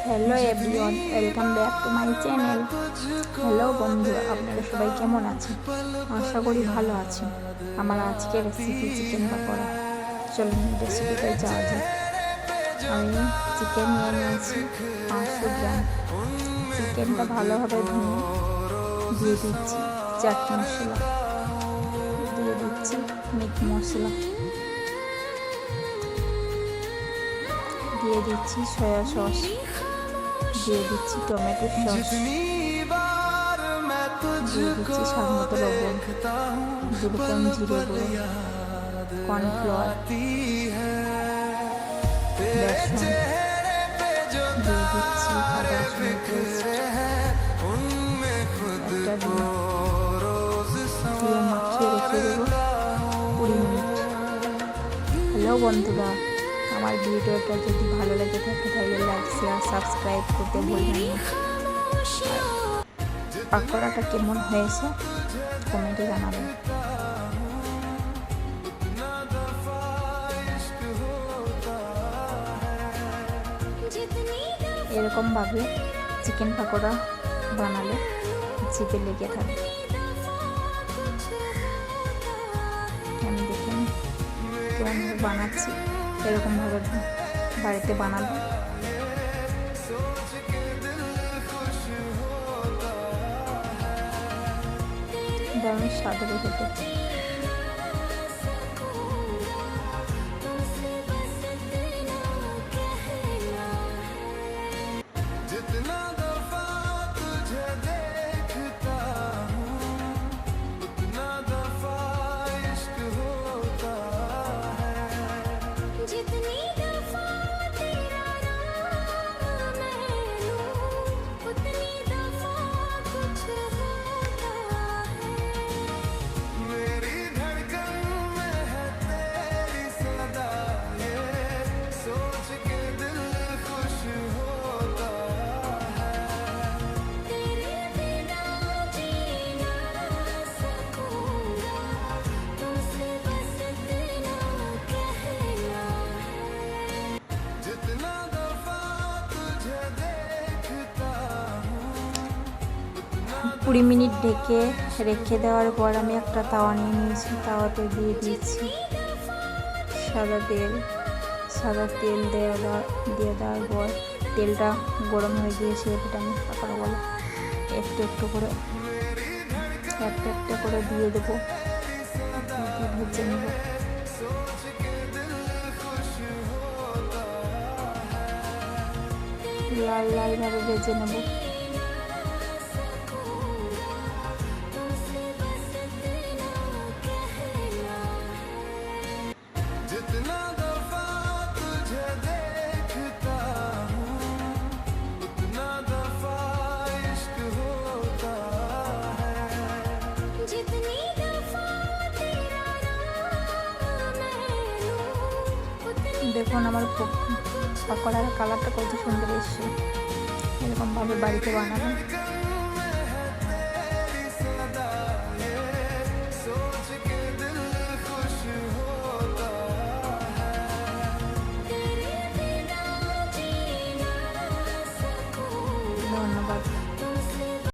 Hello everyone, welcome back to my channel. Hello বন্ধুরা, আপনারা সবাই কেমন আছেন? আশা করি ভালো আছেন। আমার আজকে রেসিপি চিকেন পকোড়া। চলুন রেসিপিতে যাওয়া যাক। আমি চিকেন নিয়ে নিয়েছি 500 গ্রাম। চিকেনটা ভালোভাবে ধুয়ে দিয়ে দিচ্ছি চাট মশলা, দিয়ে দিচ্ছি মিট মশলা, দিয়ে দিচ্ছি সয়া সস, দিয়ে দিচ্ছি টমেটো সস, দিয়ে দিচ্ছি স্বাদ মতো লবণ, 2 স্পুন জিরে গুঁড়ো, কর্নফ্লাওয়ার, বেসন, দিয়ে দিচ্ছি আদা রসুন পেস্ট, একটা দিয়ে মাখিয়ে রেখে দেবো 20 মিনিট। হ্যালো বন্ধুরা, আমার ভিডিওটা যদি ভালো লেগে থাকে তাহলে লাইক শেয়ার সাবস্ক্রাইব করতে ভুলবেন না। পকোড়াটা কেমন হয়েছে কমেন্টে জানাবেন। এরকমভাবে চিকেন পকোড়া বানালে জিভে লেগে থাকে। আমি দেখুন কেমন বানাচ্ছি, এরকমভাবে বাড়িতে বানাবো। দারুণ স্বাদ হবে খেতে। কুড়ি মিনিট ঢেকে রেখে দেওয়ার পর আমি একটা তাওয়া নিয়ে নিয়েছি। তাওয়াতে দিয়ে দিয়েছি সাদা তেল দিয়ে দেওয়ার পর তেলটা গরম হয়ে গিয়েছে। এটা আমি পকোড়াগুলো একটু একটা করে দিয়ে দেবো, ভেজে নেব। লাল ভাবে ভেজে নেব। দেখুন আমার পকোড়ার কালারটা কত সুন্দর এসছে। এরকমভাবে বাড়িতে বানাবেন।